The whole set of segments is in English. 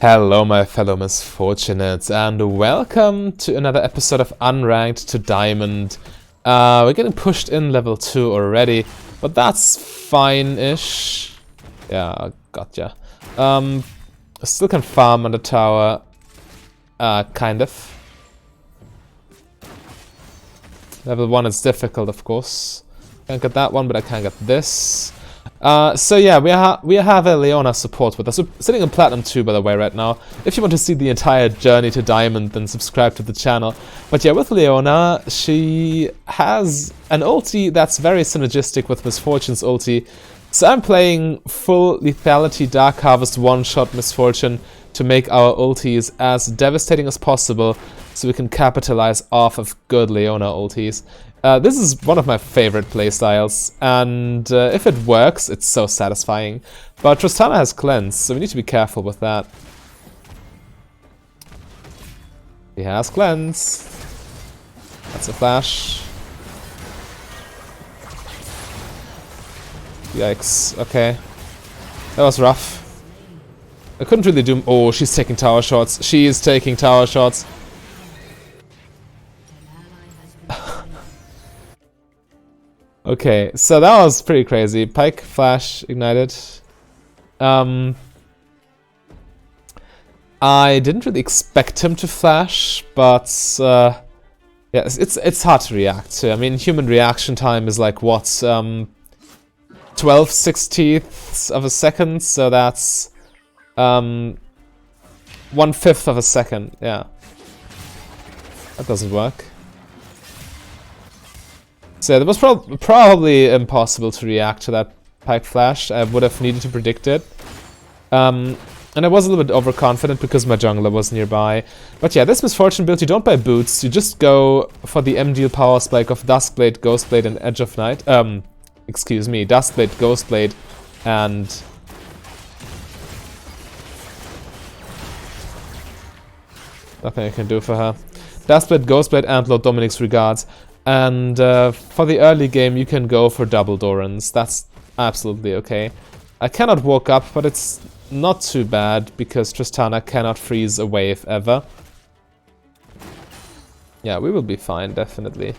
Hello my fellow misfortunates and welcome to another episode of Unranked to Diamond. We're getting pushed in level 2 already, but that's fine-ish. Yeah, gotcha. Still can farm on the tower, kind of. Level 1 is difficult, of course. Can't get that one, but I can get this. So yeah, we have a Leona support with us. We're sitting in Platinum 2, by the way, right now. If you want to see the entire journey to Diamond, then subscribe to the channel. But yeah, with Leona, she has an ulti that's very synergistic with Misfortune's ulti. So I'm playing full Lethality Dark Harvest one-shot Misfortune to make our ultis as devastating as possible so we can capitalize off of good Leona ultis. This is one of my favorite playstyles, and if it works, it's so satisfying. But Tristana has cleanse, so we need to be careful with that. He has cleanse. That's a flash. Yikes, okay. That was rough. I couldn't really do... Oh, she's taking tower shots. She is taking tower shots. Okay, so that was pretty crazy. Pike, flash, ignited. I didn't really expect him to flash, but yeah, it's hard to react to. I mean, human reaction time is like what, 12/60ths of a second, so that's 1/5 of a second. Yeah, that doesn't work. So yeah, it was probably impossible to react to that Pike flash. I would have needed to predict it. And I was a little bit overconfident because my jungler was nearby. But yeah, this Misfortune build, you don't buy boots, you just go for the M-deal power spike of Duskblade, Ghostblade, and Edge of Night. Excuse me, Duskblade, Ghostblade, and... nothing I can do for her. Duskblade, Ghostblade, and Lord Dominic's regards. And for the early game, you can go for double Dorans. That's absolutely okay. I cannot walk up, but it's not too bad because Tristana cannot freeze a wave ever. Yeah, we will be fine, definitely.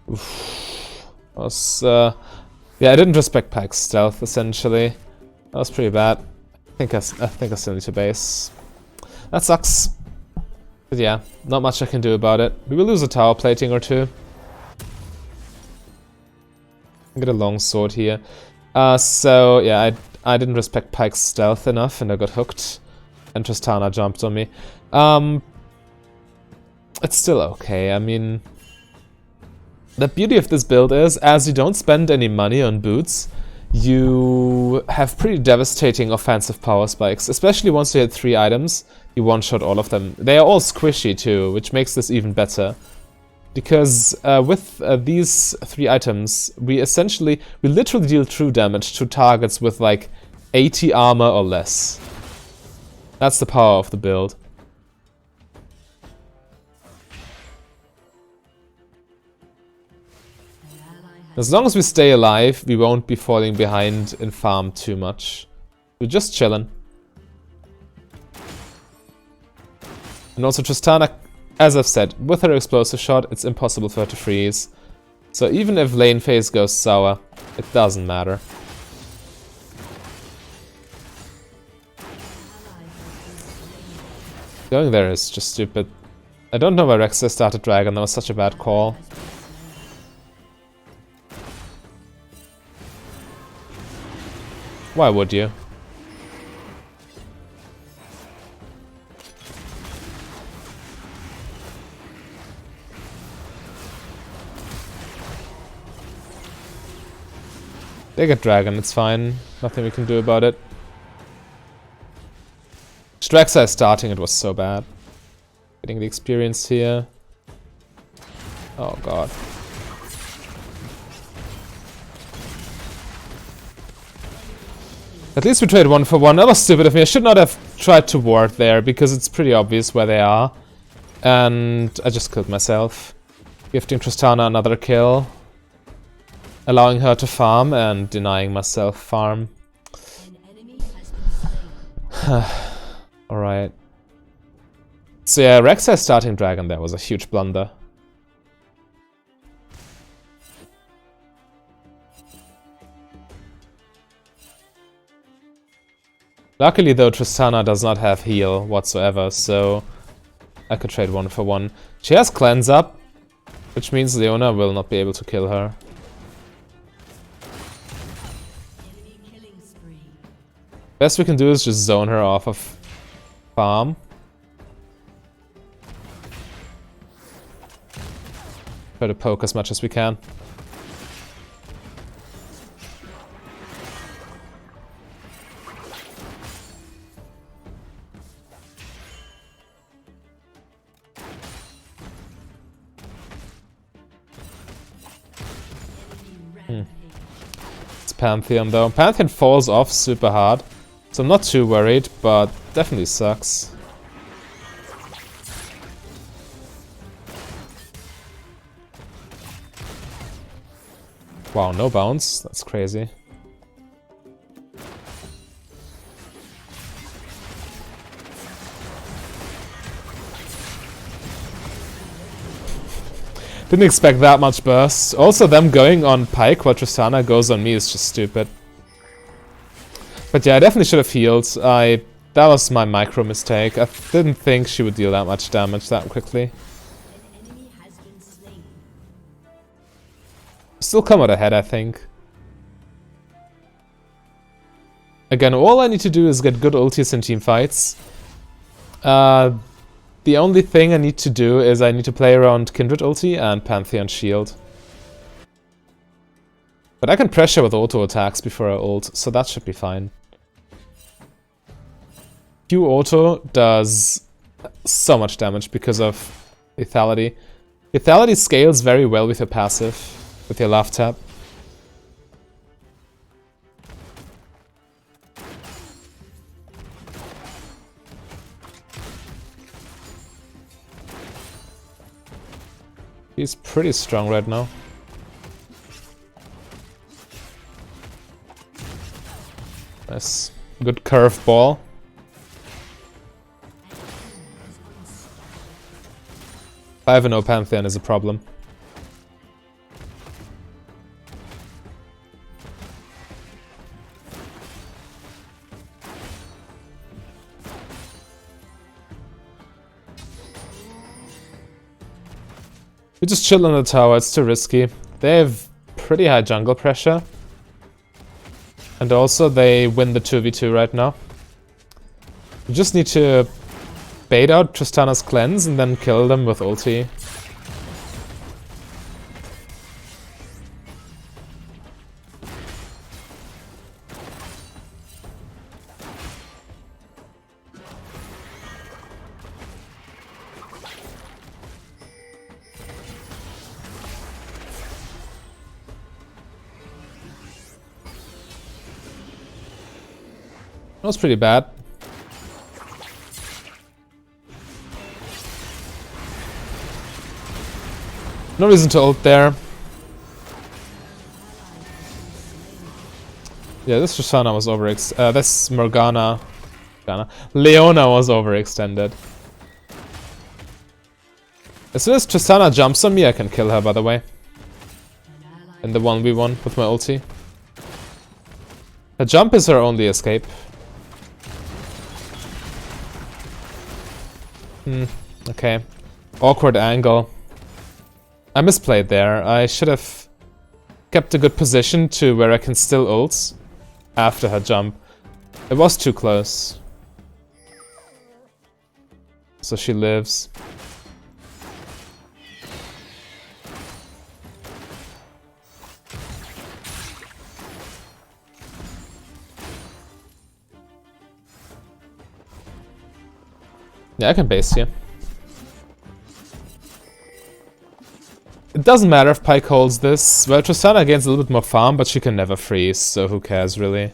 Oof. That was, yeah, I didn't respect Pike's stealth, essentially. That was pretty bad. I think I still need to base. That sucks. But yeah, not much I can do about it. We will lose a tower plating or two. Get a long sword here. So yeah, I didn't respect Pike's stealth enough and I got hooked. And Tristana jumped on me. It's still okay. I mean, the beauty of this build is, as you don't spend any money on boots, you have pretty devastating offensive power spikes, especially once you hit 3 items, you one-shot all of them. They are all squishy too, which makes this even better. Because with these 3 items, we literally deal true damage to targets with like 80 armor or less. That's the power of the build. As long as we stay alive, we won't be falling behind in farm too much. We're just chilling. And also Tristana, as I've said, with her explosive shot, it's impossible for her to freeze. So even if lane phase goes sour, it doesn't matter. Going there is just stupid. I don't know why Rexa started Dragon, that was such a bad call. Why would you? They get Dragon, it's fine. Nothing we can do about it. Straxa is starting, it was so bad. Getting the experience here. Oh god. At least we trade 1 for 1. That was stupid of me. I should not have tried to ward there, because it's pretty obvious where they are. And I just killed myself. Gifting Tristana another kill. allowing her to farm and denying myself farm. Alright. So yeah, Rek'Sai starting dragon there was a huge blunder. Luckily though, Tristana does not have heal whatsoever, so I could trade 1 for 1. She has cleanse up, which means Leona will not be able to kill her. Best we can do is just zone her off of farm. Try to poke as much as we can. It's Pantheon though. Pantheon falls off super hard, so I'm not too worried, but definitely sucks. Wow, no bounce? That's crazy. Didn't expect that much burst. Also, them going on Pyke while Tristana goes on me is just stupid. But yeah, I definitely should have healed. That was my micro mistake. I didn't think she would deal that much damage that quickly. Still come out ahead, I think. Again, all I need to do is get good ultis in team fights. The only thing I need to do is I need to play around Kindred ulti and Pantheon shield. But I can pressure with auto attacks before I ult, so that should be fine. Q auto does so much damage because of Lethality. Lethality scales very well with your passive, with your left tap. He's pretty strong right now. Nice. Good curve ball. I have no Pantheon is a problem. We just chill on the tower, it's too risky. They have pretty high jungle pressure. And also they win the 2v2 right now. We just need to bait out Tristana's cleanse and then kill them with ulti. That was pretty bad. No reason to ult there. Yeah, this Tristana was this Leona was overextended. As soon as Tristana jumps on me, I can kill her, by the way. In the 1v1 with my ulti. The jump is her only escape. Okay. Awkward angle. I misplayed there. I should have kept a good position to where I can still ult after her jump. It was too close. So she lives. Yeah, I can base here. It doesn't matter if Pyke holds this. Well, Tristana gains a little bit more farm, but she can never freeze, so who cares, really?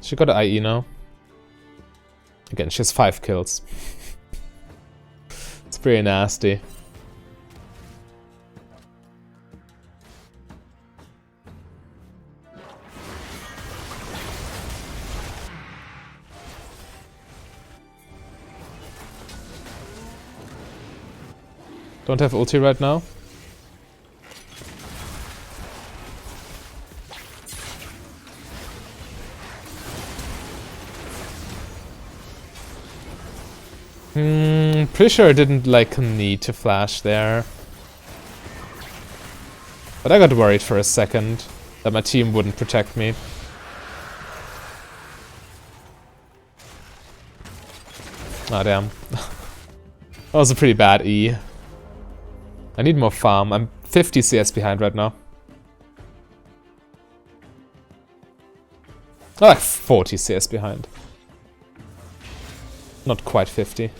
She got an IE now. Again, she has 5 kills. It's pretty nasty. Don't have ulti right now. Pretty sure I didn't like need to flash there. But I got worried for a second that my team wouldn't protect me. Ah, damn. That was a pretty bad E. I need more farm. I'm 50 CS behind right now. Oh, like 40 CS behind. Not quite 50.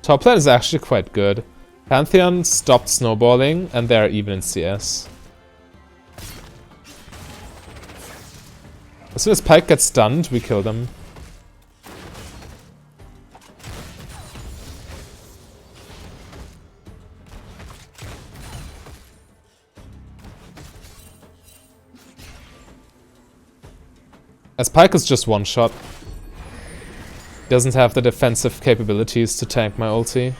Top lane is actually quite good. Pantheon stopped snowballing and they're even in CS. As soon as Pyke gets stunned, we kill them. As Pyke is just one shot. He doesn't have the defensive capabilities to tank my ulti.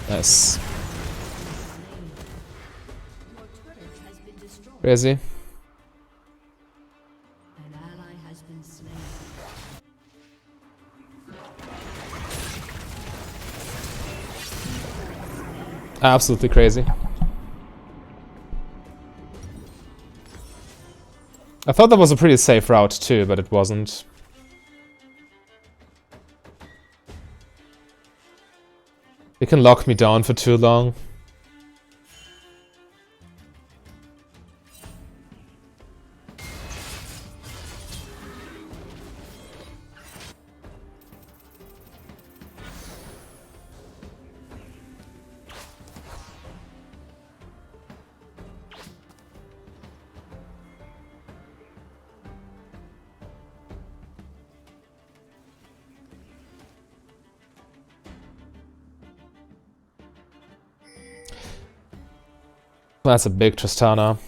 Nice. Crazy. Absolutely crazy. I thought that was a pretty safe route too, but it wasn't. They can lock me down for too long. That's a big Tristana.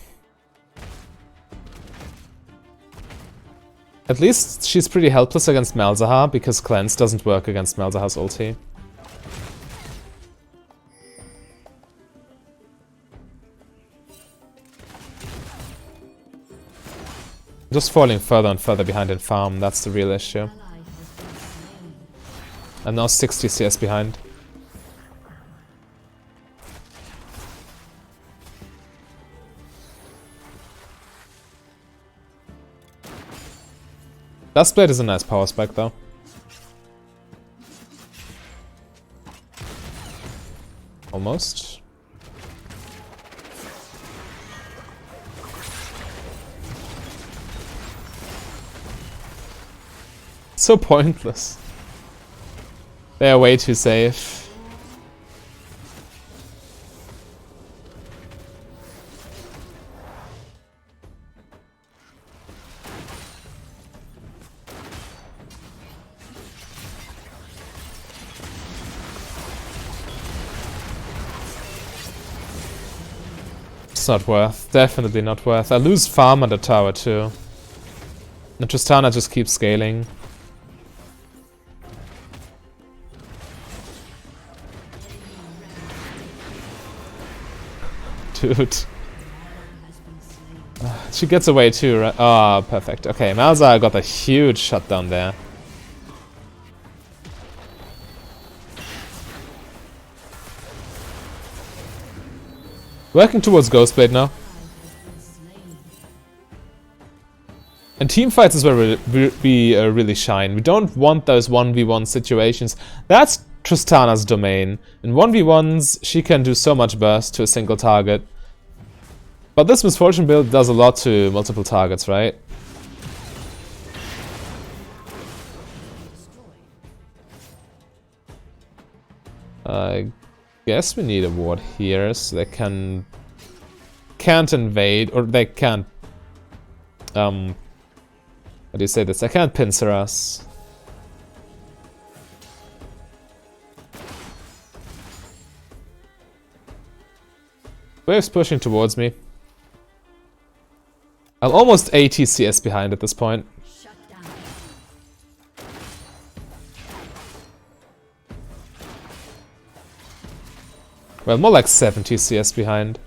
At least she's pretty helpless against Malzahar, because Cleanse doesn't work against Malzahar's ulti. Just falling further and further behind in farm, that's the real issue. I'm now 60 CS behind. Dustblade is a nice power spike though. Almost. So pointless. They are way too safe. It's not worth. Definitely not worth. I lose farm on the tower too. And Tristana just keeps scaling. Dude. She gets away too, right? Oh, perfect. Okay, Malzahar got a huge shutdown there. Working towards Ghostblade now. And teamfights is where we really shine. We don't want those 1v1 situations. That's Tristana's domain. In 1v1s, she can do so much burst to a single target. But this Misfortune build does a lot to multiple targets, right? I guess we need a ward here so they can't invade, or they can't how do you say this? They can't pincer us. Wave's pushing towards me. I'm almost 80 CS behind at this point. Well, more like 70 CS behind.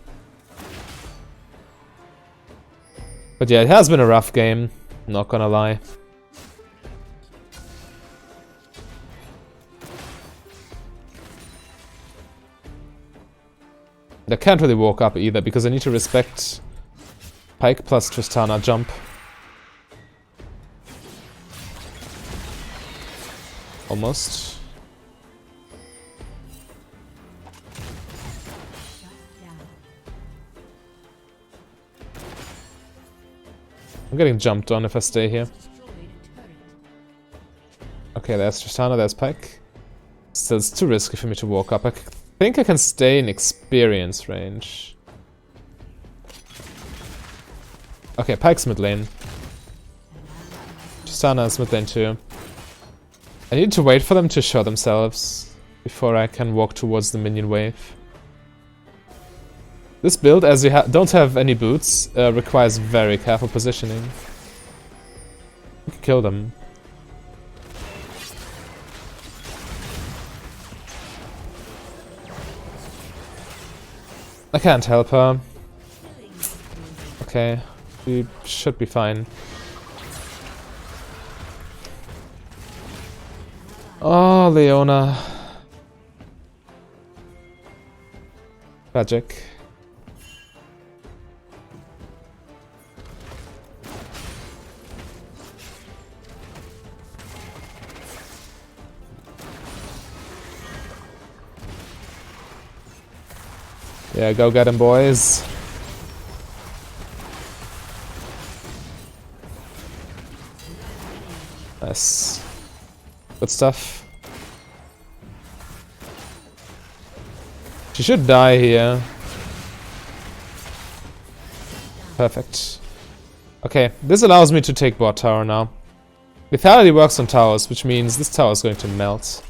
But yeah, it has been a rough game, not gonna lie. I can't really walk up either because I need to respect Pyke plus Tristana jump. Almost. I'm getting jumped on if I stay here. Okay, there's Tristana, there's Pyke. Still, it's too risky for me to walk up. I think I can stay in experience range. Okay, Pyke's mid lane. Tristana is mid lane too. I need to wait for them to show themselves before I can walk towards the minion wave. This build, as you don't have any boots, requires very careful positioning. You can kill them. I can't help her. Okay, we should be fine. Oh, Leona. Tragic. Yeah, go get him, boys. Nice. Good stuff. She should die here. Perfect. Okay, this allows me to take bot tower now. Lethality works on towers, which means this tower is going to melt.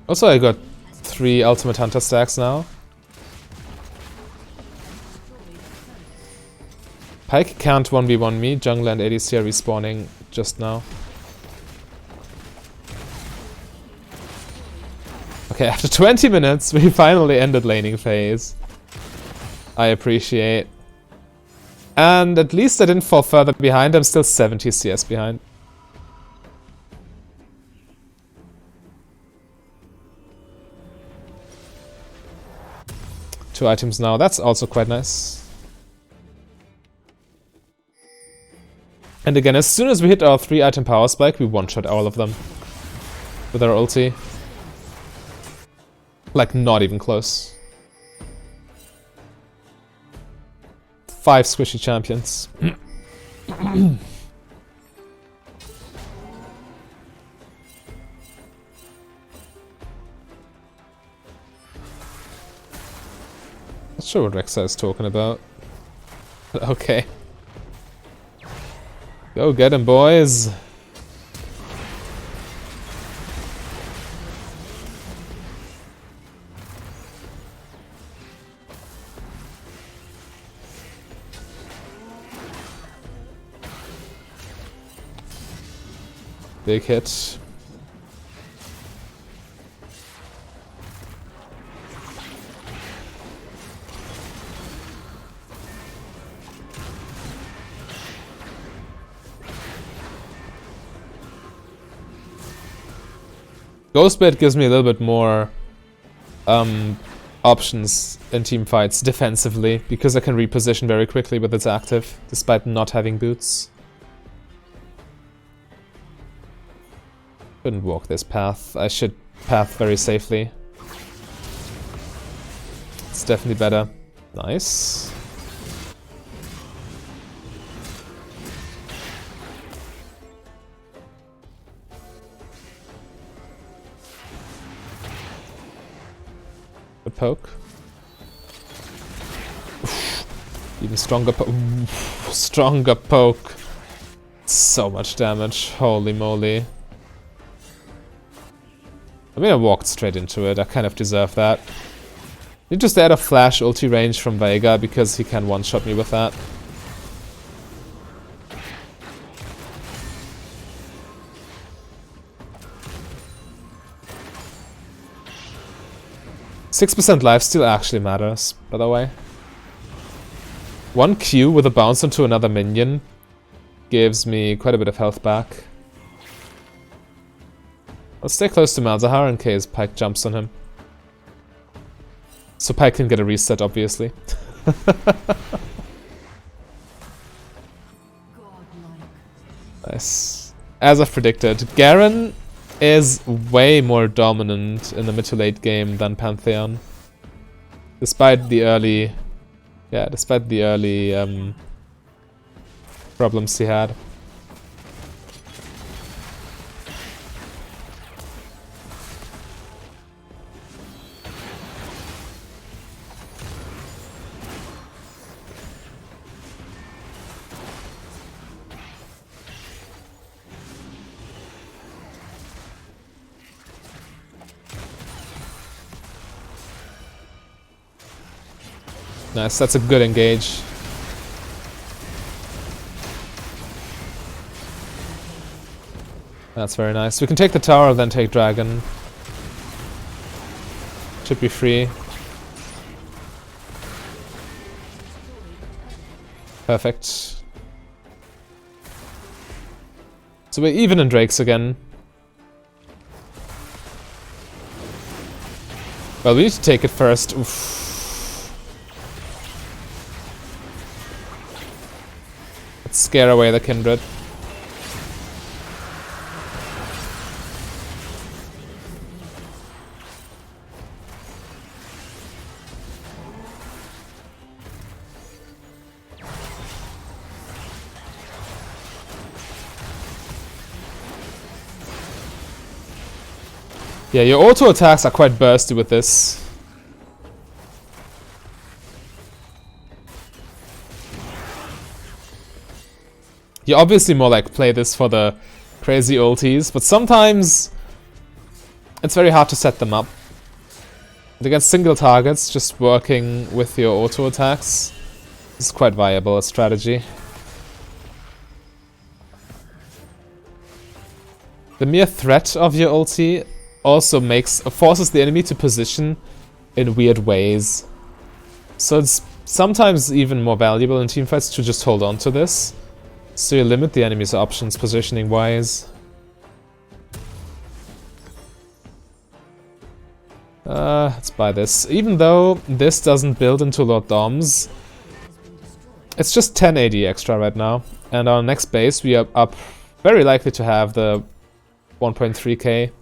Also, I got 3 Ultimate Hunter stacks now. Pyke can't 1v1 me. Jungler and ADC are respawning just now. Okay, after 20 minutes, we finally ended laning phase. I appreciate. And at least I didn't fall further behind. I'm still 70 CS behind. Two items now, that's also quite nice. And again, as soon as we hit our 3-item power spike, we one-shot all of them with our ulti. Like, not even close. 5 squishy champions. Not sure what Rexa is talking about. Okay. Go get him, boys. Big hit. Ghostbait gives me a little bit more options in team fights defensively, because I can reposition very quickly with its active, despite not having boots. Couldn't walk this path. I should path very safely. It's definitely better. Nice. Good poke. Even stronger stronger poke. So much damage. Holy moly. I mean, I walked straight into it. I kind of deserve that. Need to stay out of flash ulti range from Veigar because he can one-shot me with that. %6 lifesteal actually matters, by the way. 1 Q with a bounce onto another minion gives me quite a bit of health back. I'll stay close to Malzahar in case Pyke jumps on him. So Pyke can get a reset, obviously. Nice. As I've predicted, Garen is way more dominant in the mid to late game than Pantheon. Despite the early... Yeah, despite the early problems he had. Nice, that's a good engage. That's very nice. We can take the tower, then take dragon. Should be free. Perfect. So we're even in Drakes again. Well, we need to take it first. Oof. Let's scare away the Kindred. Yeah, your auto attacks are quite bursty with this. You obviously more like play this for the crazy ultis, but sometimes it's very hard to set them up. And against single targets, just working with your auto attacks is quite viable as strategy. The mere threat of your ulti also forces the enemy to position in weird ways. So it's sometimes even more valuable in teamfights to just hold on to this. So you limit the enemy's options positioning wise. Let's buy this. Even though this doesn't build into Lord Dom's, it's just 10 AD extra right now. And our next base we are up very likely to have the 1.3k.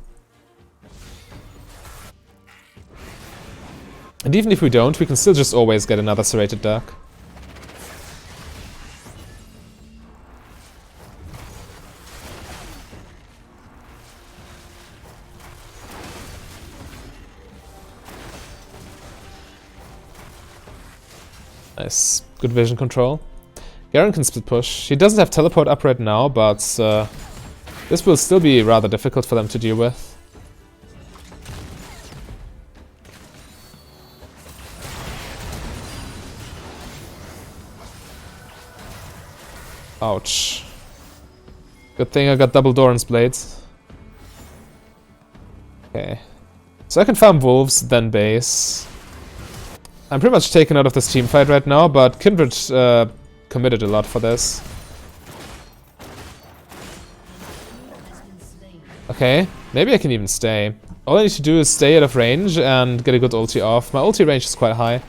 And even if we don't, we can still just always get another Serrated Duck. Nice. Good vision control. Garen can split push. He doesn't have teleport up right now, but this will still be rather difficult for them to deal with. Ouch. Good thing I got double Doran's blades. Okay. So I can farm wolves, then base. I'm pretty much taken out of this team fight right now, but Kindred committed a lot for this. Okay, maybe I can even stay. All I need to do is stay out of range and get a good ulti off. My ulti range is quite high.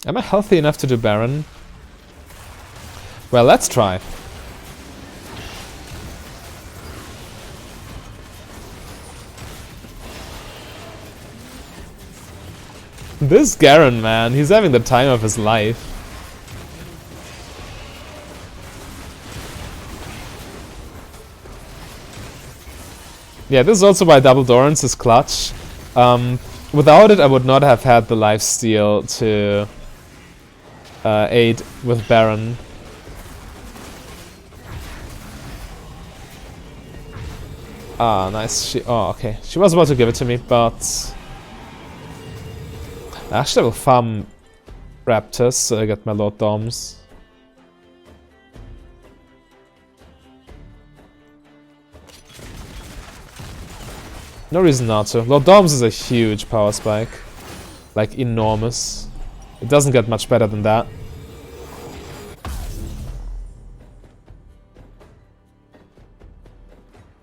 Am I healthy enough to do Baron? Well, let's try. This Garen, man, he's having the time of his life. Yeah, this is also why Double Dorans is clutch. Without it, I would not have had the lifesteal to aid with Baron. Ah, nice. Oh, okay. She was about to give it to me, but... Actually, I will farm Raptors so I get my Lord Doms. No reason not to. Lord Doms is a huge power spike. Like, enormous. It doesn't get much better than that.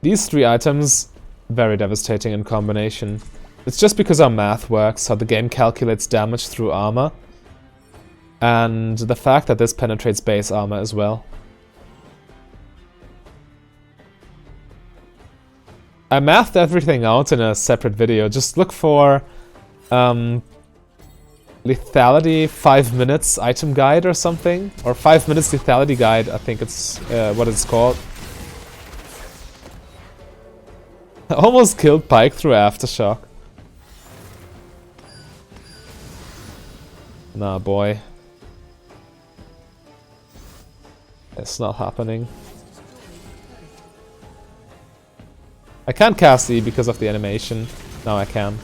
These three items, very devastating in combination. It's just because our math works, how the game calculates damage through armor. And the fact that this penetrates base armor as well. I mathed everything out in a separate video. Just look for Lethality 5 minutes item guide or something. Or 5 minutes lethality guide, I think it's what it's called. I almost killed Pyke through Aftershock. Nah, boy. It's not happening. I can't cast E because of the animation. Now I can.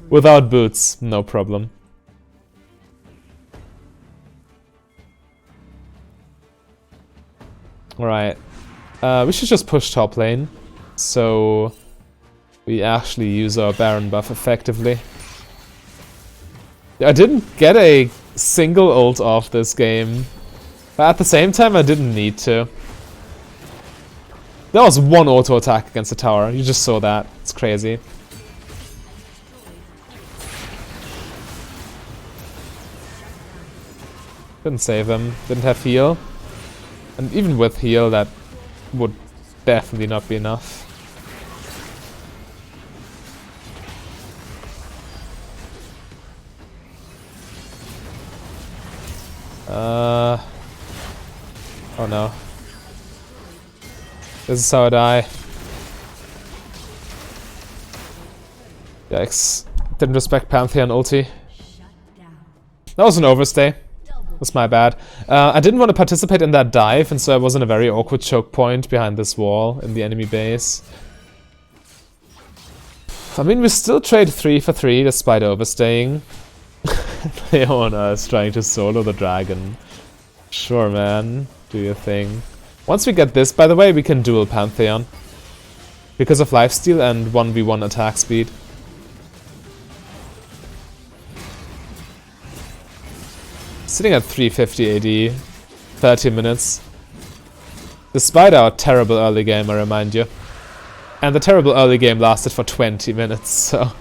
Without boots, no problem. Alright. We should just push top lane. So we actually use our Baron buff effectively. I didn't get a single ult off this game. But at the same time, I didn't need to. There was one auto attack against the tower. You just saw that. It's crazy. Couldn't save him. Didn't have heal. And even with heal, that would definitely not be enough. Oh no. This is how I die. Yikes. Didn't respect Pantheon ulti. That was an overstay. That's my bad. I didn't want to participate in that dive, and so I was in a very awkward choke point behind this wall in the enemy base. I mean, we still trade 3 for 3 despite overstaying. Leona is trying to solo the dragon. Sure, man. Do your thing. Once we get this, by the way, we can dual Pantheon. Because of lifesteal and 1v1 attack speed. Sitting at 350 AD, 30 minutes. Despite our terrible early game, I remind you. And the terrible early game lasted for 20 minutes, so...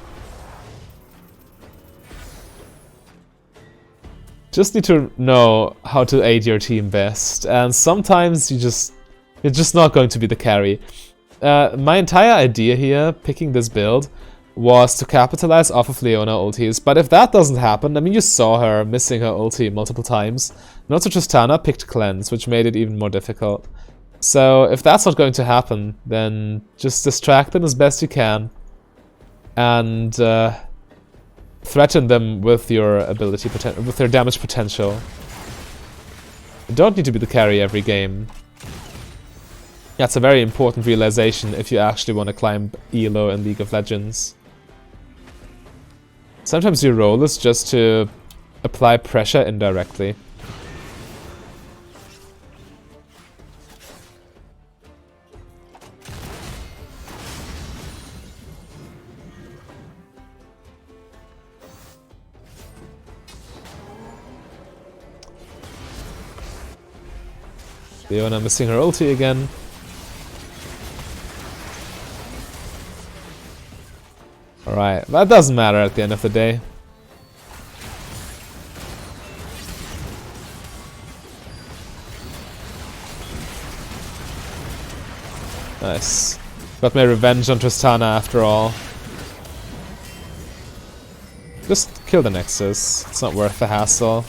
Just need to know how to aid your team best, and sometimes you're just not going to be the carry. My entire idea here, picking this build, was to capitalize off of Leona ultis, but if that doesn't happen, I mean, you saw her missing her ulti multiple times, and also Tristana picked Cleanse, which made it even more difficult. So if that's not going to happen, then just distract them as best you can, and threaten them with your ability, with their damage potential. You don't need to be the carry every game. That's a very important realization if you actually want to climb elo in League of Legends. Sometimes your role is just to apply pressure indirectly. Leona missing her ulti again. Alright, that doesn't matter at the end of the day. Nice. Got my revenge on Tristana after all. Just kill the Nexus. It's not worth the hassle.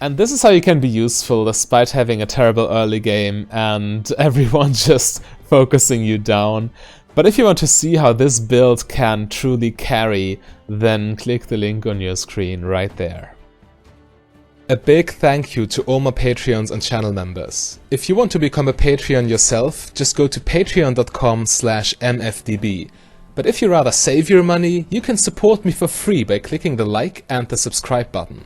And this is how you can be useful despite having a terrible early game and everyone just focusing you down. But if you want to see how this build can truly carry, then click the link on your screen right there. A big thank you to all my Patreons and channel members. If you want to become a Patreon yourself, just go to patreon.com/mfdb. But if you rather save your money, you can support me for free by clicking the like and the subscribe button.